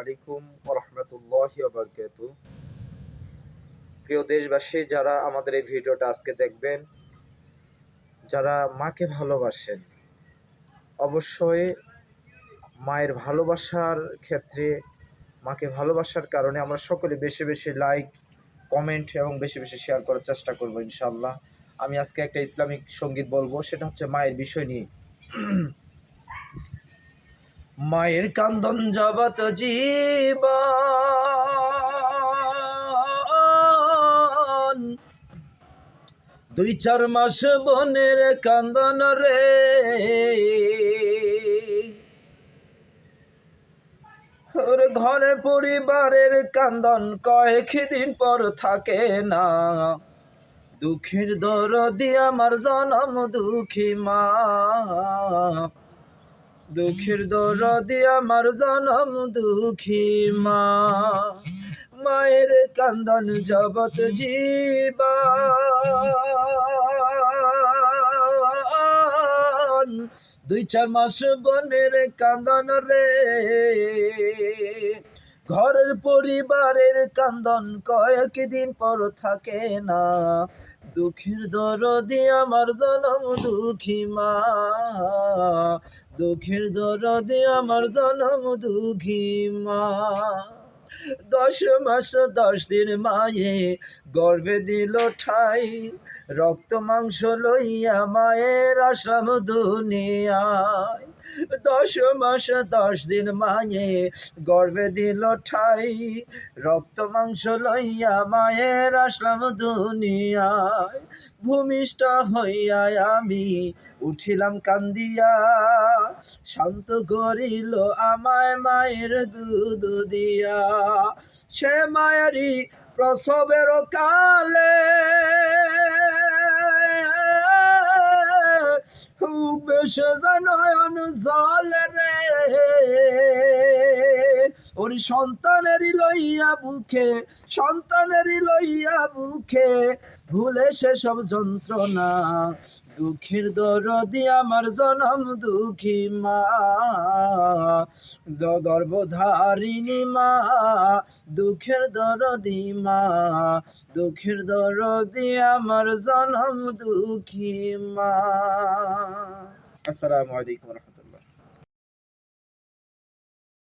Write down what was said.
আলাইকুম ওয়া রাহমাতুল্লাহি ওয়া বারাকাতুহু। প্রিয় দেশবাসী, যারা আমাদের এই ভিডিওটা আজকে দেখবেন, যারা মাকে ভালোবাসেন, অবশ্যই মায়ের ভালোবাসার ক্ষেত্রে মাকে ভালোবাসার কারণে আমরা সকলে বেশি বেশি লাইক, কমেন্ট এবং বেশি বেশি শেয়ার করার চেষ্টা করব ইনশাআল্লাহ। আমি আজকে একটা ইসলামিক সঙ্গীত বলবো, সেটা হচ্ছে মায়ের বিষয় নিয়ে। মায়ের কান্দন জগত জীবন, 2-4 মাস বনের কান্দন রে, ওর ঘরে পরিবারের কান্দন কয়েকদিন পর থাকে না। দুঃখের দরদি আমার জনম দুঃখী মা, দুঃখের দরদি আমার জনম দুঃখী মা। মায়ের কান্দন জগত জীবন, 2-4 মাস বনের কান্দন রে, ঘরের পরিবারের কান্দন কয়েকদিন পর থাকে না। দুঃখের দরদি আমার জনম দুঃখী মা, দুঃখের দরদি আমার জনম দুঃখী মা। 10 মাস 10 দিন মায়ে গর্ভে দিল ঠাই, রক্ত মাংস লইয়া মায়ের আসলাম দুনিয়ায়। 10 মাস 10 দিন মায়ে গর্ভে দিল ঠাই, রক্ত মাংস লইয়া মায়ের আসলাম দুনিয়ায়। ভূমিষ্ঠ হইয়া আমি উঠিলাম কান্দিয়া, শান্ত করিল আমায় মায়ের দুধ দিয়া। সে মায়েরই প্রসবের কালে বেশে নয়ন জলে রে, ওর সন্তানেরই লইয়া বুকে, সন্তানেরই লইয়া বুকে, ভুলে সেসব যন্ত্রণা। দুঃখের দরদি আমার জনম দুঃখী মা, গর্ভধারিণী মা, দুঃখের দরদি মা, দুঃখের দরদি আমার জনম দুঃখী মা। আসসালামু আলাইকুম।